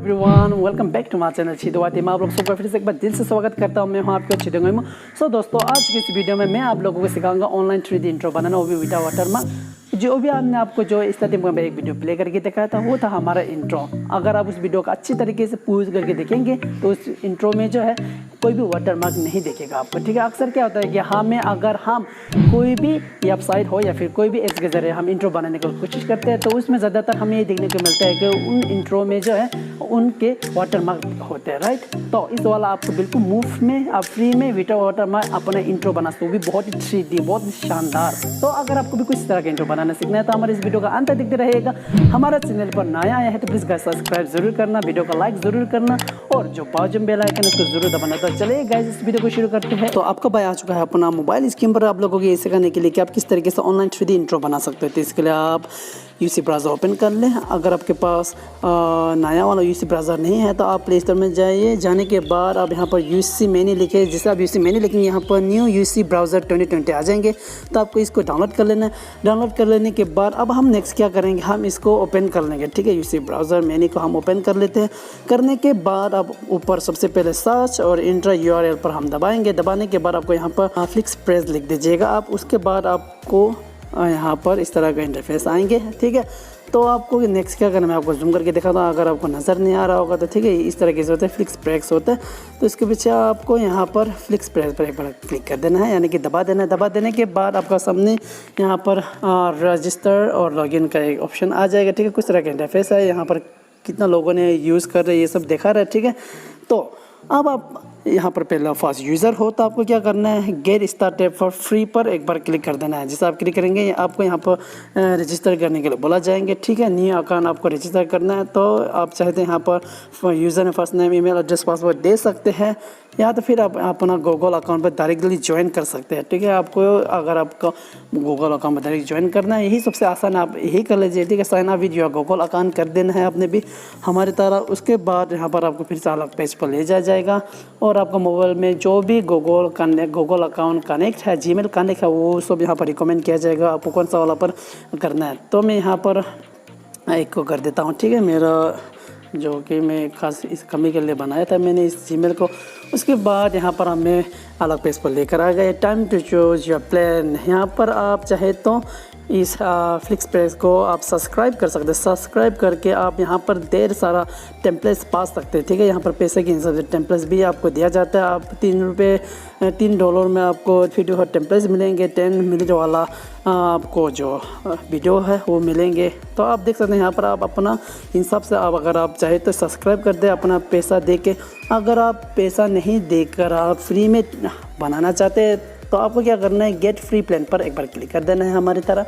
Everyone welcome back to my channel Chhedu. मैं आप लोग सबका फिर से एक बार दिल से स्वागत करता हूं। मैं हूं आपके छेदू ngoimu। सो दोस्तों, आज की इस वीडियो में मैं आप लोगों को सिखाऊंगा ऑनलाइन 3D इंट्रो बनाना, वो भी विदाउट वाटरमार्क। जो भी हमने आपको जो स्टार्टिंग में एक वीडियो प्ले करके दिखाया था वो था हमारा इंट्रो। अगर आप उस वीडियो का अच्छी तरीके से पूज करके देखेंगे तो उस इंट्रो में जो है कोई भी वाटरमार्क नहीं दिखेगा आपको, ठीक है। अक्सर क्या होता है कि अगर हम कोई भी वेबसाइट हो या फिर कोई भी एप्स के जरिए हम इंट्रो बनाने की कोशिश करते हैं तो उसमें ज़्यादातर हमें ये देखने को मिलता है कि उन इंट्रो में जो है उनके वाटरमार्क होते हैं, राइट। तो इस वाला आपको बिल्कुल मुफ्त में आप फ्री में विदाउट वाटरमार्क अपना इंट्रो बना सकते हो, भी बहुत ही 3D बहुत ही शानदार। तो अगर आपको भी कुछ तरह का इंट्रो बनाना सीखना है तो हमारे इस वीडियो का अंत देखते रहिएगा। हमारा चैनल पर नया आया है तो प्लीज़ गाइस सब्सक्राइब जरूर करना, वीडियो को लाइक जरूर करना और जो बाजू में बेल आइकन उसको जरूर दबाना। तो चलिए गाइस इस वीडियो को शुरू करते हैं। तो आपका भाई आ चुका है अपना मोबाइल स्क्रीन पर आप लोगों को ये सिखाने के लिए कि आप किस तरीके से ऑनलाइन 3D इंट्रो बना सकते हैं। तो इसके लिए आप यूसी ब्राउज़र ओपन कर लें। अगर आपके पास नया वाला यूसी ब्राउज़र नहीं है तो आप प्ले स्टोर में जाइए। जाने के बाद आप यहाँ पर यूसी मैनी लिखे, जिसे आप यूसी मैनी लिखेंगे यहाँ पर न्यू यूसी ब्राउज़र 2020 आ जाएंगे। तो आपको इसको डाउनलोड कर लेना है। डाउनलोड कर लेने के बाद अब हम नेक्स्ट क्या करेंगे, हम इसको ओपन कर लेंगे, ठीक है। यूसी ब्राउज़र मैनी को हम ओपन कर लेते हैं। करने के बाद अब ऊपर सबसे पहले सर्च और इंटर URL पर हम दबाएंगे। दबाने के बाद आपको यहाँ पर फ्लिक्स प्रेस लिख दीजिएगा आप। उसके बाद आपको यहाँ पर इस तरह का इंटरफेस आएंगे, ठीक है। तो आपको नेक्स्ट क्या करना है, मैं आपको जूम करके दिखाता हूँ। अगर आपको नज़र नहीं आ रहा होगा तो ठीक है, इस तरीके से होता है, फ्लिक्स प्रेस होता है। तो इसके पीछे आपको यहाँ पर फ्लिक्स प्रेस पर एक बार क्लिक कर देना है, यानी कि दबा देना है। दबा देने के बाद आपका सामने यहाँ पर रजिस्टर और लॉगिन का एक ऑप्शन आ जाएगा, ठीक है। कुछ तरह का इंटरफेस है, यहाँ पर कितना लोगों ने यूज़ कर रहे हैं ये सब दिखा रहा है, ठीक है। तो अब आप यहाँ पर पहला फर्स्ट यूज़र हो तो आपको क्या करना है, गेट स्टार्टेड फॉर फ्री पर एक बार क्लिक कर देना है। जैसे आप क्लिक करेंगे आपको यहाँ पर रजिस्टर करने के लिए बोला जाएंगे, ठीक है। न्यू अकाउंट आपको रजिस्टर करना है तो आप चाहते हैं यहाँ पर यूज़र ने first name email address password दे सकते हैं, या तो फिर आप अपना गूगल अकाउंट पर डायरेक्टली ज्वाइन कर सकते हैं, ठीक है। आपको अगर आपका गूगल अकाउंट पर डायरेक्ट ज्वाइन करना है यही सबसे आसान, आप यही कर लीजिए, ठीक है। Sign up with your Google account कर देना है आपने भी हमारी तरह। उसके बाद यहाँ पर आपको फिर से अलग पेज पर ले जाया जाएगा और आपका मोबाइल में जो भी गूगल अकाउंट कनेक्ट है, जीमेल कनेक्ट है, वो सब यहाँ पर रिकमेंड किया जाएगा आपको कौन सा वाला पर करना है। तो मैं यहाँ पर एक को कर देता हूँ, ठीक है। मेरा जो कि मैं खास इस कमी के लिए बनाया था मैंने इस जीमेल को। उसके बाद यहाँ पर हमें अलग पेज पर लेकर आ गए। Time to choose your plan. यहाँ पर आप चाहे तो इस फ्लिक्स प्रेस को आप सब्सक्राइब कर सकते हैं। सब्सक्राइब करके आप यहाँ पर ढेर सारा टेम्पलेट्स पा सकते हैं, ठीक है। यहाँ पर पैसे के हिसाब से टेम्पलेट्स भी आपको दिया जाता है। आप $3 में आपको वीडियो टेम्पलेट्स मिलेंगे। 10 मिनट वाला आपको जो वीडियो है वो मिलेंगे। तो आप देख सकते हैं यहाँ पर आप अपना हिसाब से आप अगर आप चाहे तो सब्सक्राइब कर दें अपना पैसा दे के। अगर आप पैसा नहीं देकर आप फ्री में बनाना चाहते हैं तो आपको क्या करना है, गेट फ्री प्लान पर एक बार क्लिक कर देना है हमारी तरह,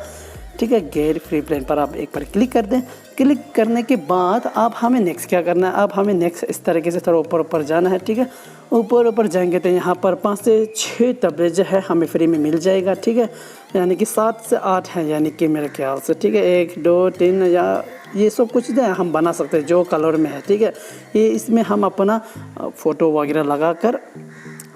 ठीक है। गेट फ्री प्लान पर आप एक बार क्लिक कर दें। क्लिक करने के बाद आप हमें नेक्स्ट क्या करना है, आप हमें नेक्स्ट इस तरीके से थोड़ा ऊपर जाना है, ठीक है। ऊपर जाएंगे तो यहाँ पर 5 से 6 टैबलेट जो है हमें फ्री में मिल जाएगा, ठीक है। यानी कि 7 से 8 है, यानी कि मेरे ख्याल से, ठीक है। 1 2 3 या ये सब कुछ जो है हम बना सकते हैं जो कलर में है, ठीक है। ये इसमें हम अपना फ़ोटो वगैरह लगा कर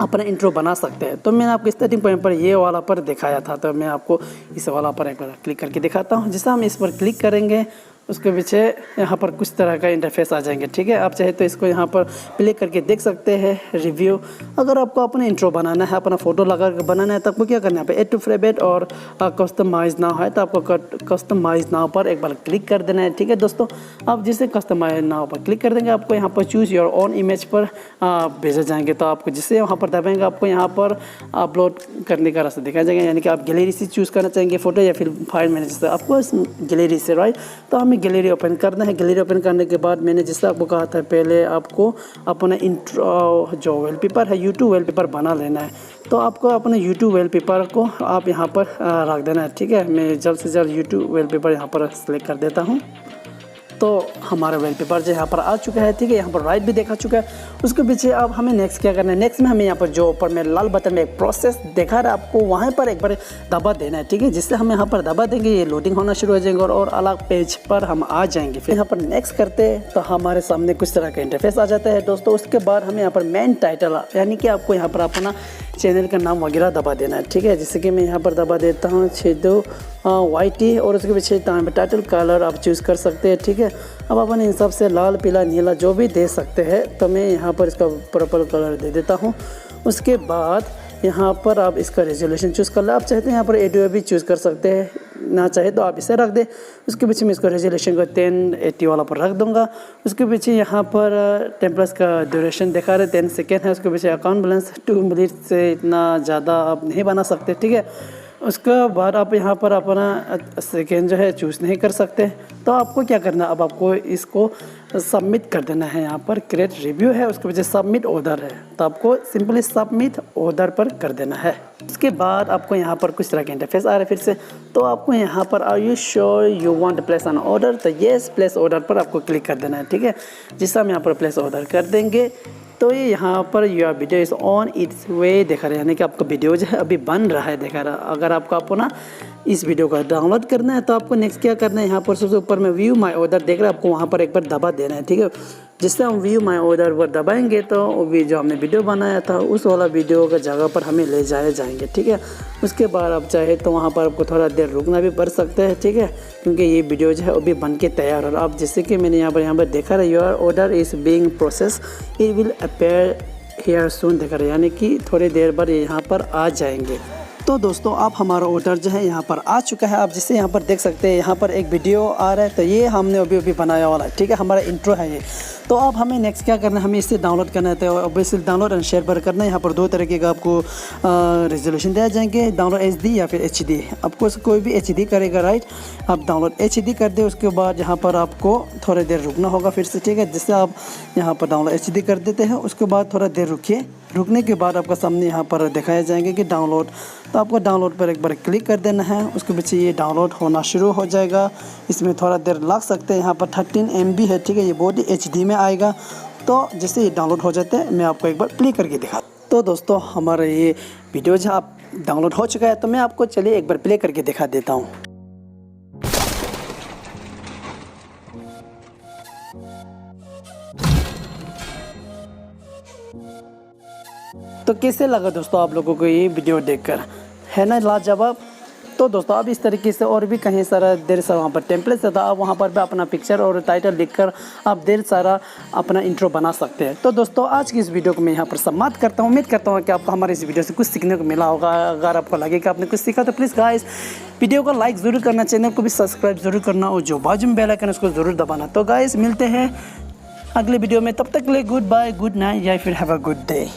अपना इंट्रो बना सकते हैं। तो मैंने आपको स्टार्टिंग पॉइंट पर ये वाला पर दिखाया था, तो मैं आपको इस वाला पर एक बार क्लिक करके दिखाता हूँ। जैसे हम इस पर क्लिक करेंगे उसके पीछे यहाँ पर कुछ तरह का इंटरफेस आ जाएंगे, ठीक है। आप चाहे तो इसको यहाँ पर प्ले करके देख सकते हैं रिव्यू। अगर आपको अपना इंट्रो बनाना है, अपना फ़ोटो लगा कर बनाना है तो आपको क्या करना है, ऐड टू फेवरेट और कस्टमाइज नाउ है तो आपको कस्टमाइज नाउ पर एक बार क्लिक कर देना है, ठीक है दोस्तों। आप जिसे कस्टमाइज नाउ पर क्लिक कर देंगे आपको यहाँ पर चूज़ योर ओन इमेज पर भेजे जाएंगे। तो आपको जिससे वहाँ पर दबाएंगे आपको यहाँ पर अपलोड करने का रास्ता दिखाया जाएगा, यानी कि आप गैलरी से चूज़ करना चाहेंगे फ़ोटो या फिर फाइल मैनेजर से, आपको गैलरी से, राइट। तो हमें गैलरी ओपन करना है। गैलरी ओपन करने के बाद मैंने जैसे आपको कहा था पहले आपको अपना इंट्रो जो वॉलपेपर है YouTube वॉलपेपर बना लेना है। तो आपको अपने YouTube वॉलपेपर को आप यहाँ पर रख देना है, ठीक है। मैं जल्द से जल्द YouTube वॉलपेपर यहाँ पर सेलेक्ट कर देता हूँ। तो हमारा वॉलपेपर जो यहाँ पर आ चुका है, ठीक है। यहाँ पर राइट भी देखा चुका है। उसके पीछे अब हमें नेक्स्ट क्या करना है, नेक्स्ट में हमें यहाँ पर जो ऊपर में लाल बटन में एक प्रोसेस देखा रहा है आपको वहाँ पर एक बार दबा देना है, ठीक है। जिससे हम यहाँ पर दबा देंगे ये लोडिंग होना शुरू हो जाएंगे और अलग पेज पर हम आ जाएंगे। फिर यहाँ पर नेक्स्ट करते हैं तो हमारे सामने कुछ तरह का इंटरफेस आ जाता है दोस्तों। उसके बाद हमें यहाँ पर मेन टाइटल यानी कि आपको यहाँ पर अपना चैनल का नाम वगैरह दबा देना है, ठीक है। जैसे कि मैं यहाँ पर दबा देता हूँ छेदू वाइट ही, और उसके पीछे टाइटल कलर आप चूज़ कर सकते हैं, ठीक है। अब अपन इन सब से लाल पीला नीला जो भी दे सकते हैं, तो मैं यहाँ पर इसका पर्पल कलर दे देता हूँ। उसके बाद यहाँ पर आप इसका रेजोल्यूशन चूज़ कर लें। आप चाहते हैं यहाँ पर ऑडियो भी चूज़ कर सकते हैं, ना चाहे तो आप इसे रख दें। उसके पीछे मैं इसको रेजोल्यूशन को 1080 वाला पर रख दूंगा। उसके पीछे यहाँ पर 10+ का ड्यूरेशन दिखा रहे 10 सेकेंड है। उसके पीछे अकाउंट बैलेंस 2 मिनट से इतना ज़्यादा आप नहीं बना सकते, ठीक है। उसके बाद आप यहाँ पर अपना सेकेंड जो है चूज़ नहीं कर सकते, तो आपको क्या करना है, अब आपको इसको सबमिट कर देना है। यहाँ पर क्रिएट रिव्यू है, उसके पीछे सबमिट ऑर्डर है, तो आपको सिंपली सबमिट ऑर्डर पर कर देना है। उसके बाद आपको यहाँ पर कुछ तरह का इंटरफेस आ रहा है फिर से, तो आपको यहाँ पर are you sure you want to place an order, तो येस प्लेस ऑर्डर पर आपको क्लिक कर देना है, ठीक है। जिससे हम यहाँ पर प्लेस ऑर्डर कर देंगे, तो ये यहाँ पर your video is on its way दिखा रहा है, यानी कि आपका वीडियो जो है अभी बन रहा है दिखा रहा है। अगर आपको ना इस वीडियो का डाउनलोड करना है, तो आपको नेक्स्ट क्या करना है, यहाँ पर सबसे ऊपर में व्यू माय ऑर्डर देख रहे हैं, आपको वहाँ पर एक बार दबा देना है, ठीक है। जिससे हम व्यू माय ऑर्डर पर दबाएंगे, तो वो जो हमने वीडियो बनाया था उस वाला वीडियो का जगह पर हमें ले जाएंगे, ठीक है। उसके बाद आप चाहे तो वहाँ पर आपको थोड़ा देर रुकना भी पड़ सकता है, ठीक है, क्योंकि ये वीडियो जो है अभी बन के तैयार हो रहा है। आप जैसे कि मैंने यहाँ पर देखा रहा है, your order is being process, it will appear here soon दिखा रहा है, यानी कि थोड़ी देर बाद यहाँ पर आ जाएंगे। तो दोस्तों आप हमारा ऑर्डर जो है यहाँ पर आ चुका है। आप जिससे यहाँ पर देख सकते हैं, यहाँ पर एक वीडियो आ रहा है, तो ये हमने अभी बनाया वाला है, ठीक है, हमारा इंट्रो है ये। तो अब हमें नेक्स्ट क्या करना है, हमें इसे डाउनलोड करना है, तो ऑब्वियसली डाउनलोड एंड शेयर पर करना है। यहाँ पर 2 तरीके का आपको रेजोल्यूशन दिया जाएंगे, डाउनलोड HD या फिर HD। आपको कोई भी HD करेगा, राइट। आप डाउनलोड HD कर दे, उसके बाद यहाँ पर आपको थोड़ी देर रुकना होगा फिर से, ठीक है। जिससे आप यहाँ पर डाउनलोड HD कर देते हैं, उसके बाद थोड़ा देर रुकिए। रुकने के बाद आपका सामने यहाँ पर दिखाया जाएंगे कि डाउनलोड, तो आपको डाउनलोड पर एक बार क्लिक कर देना है। उसके पीछे ये डाउनलोड होना शुरू हो जाएगा। इसमें थोड़ा देर लग सकते हैं। यहाँ पर 13 MB है, ठीक है, ये बहुत ही HD में आएगा। तो जैसे ये डाउनलोड हो जाते हैं, मैं आपको एक बार प्ले करके दिखा। तो दोस्तों हमारा ये वीडियो जो आप डाउनलोड हो चुका है, तो मैं आपको चलिए एक बार प्ले करके दिखा देता हूँ। तो कैसे लगा दोस्तों आप लोगों को ये वीडियो देखकर, है ना लाजवाब। तो दोस्तों आप इस तरीके से और भी कहीं सारा देर सारा वहाँ पर टेम्पलेट था, आप वहाँ पर भी अपना पिक्चर और टाइटल लिखकर आप देर सारा अपना इंट्रो बना सकते हैं। तो दोस्तों आज की इस वीडियो को मैं यहाँ पर समाप्त करता हूँ। उम्मीद करता हूँ कि आपको हमारे इस वीडियो से कुछ सीखने को मिला होगा। अगर आपको लगे कि आपने कुछ सीखा, तो प्लीज़ गाइस वीडियो को लाइक ज़रूर करना, चैनल को भी सब्सक्राइब ज़रूर करना, और जो बाजू में बेल आइकन उसको ज़रूर दबाना। तो गाइस मिलते हैं अगले वीडियो में, तब तक के लिए गुड बाय, गुड नाइट या फिर हैव अ गुड डे।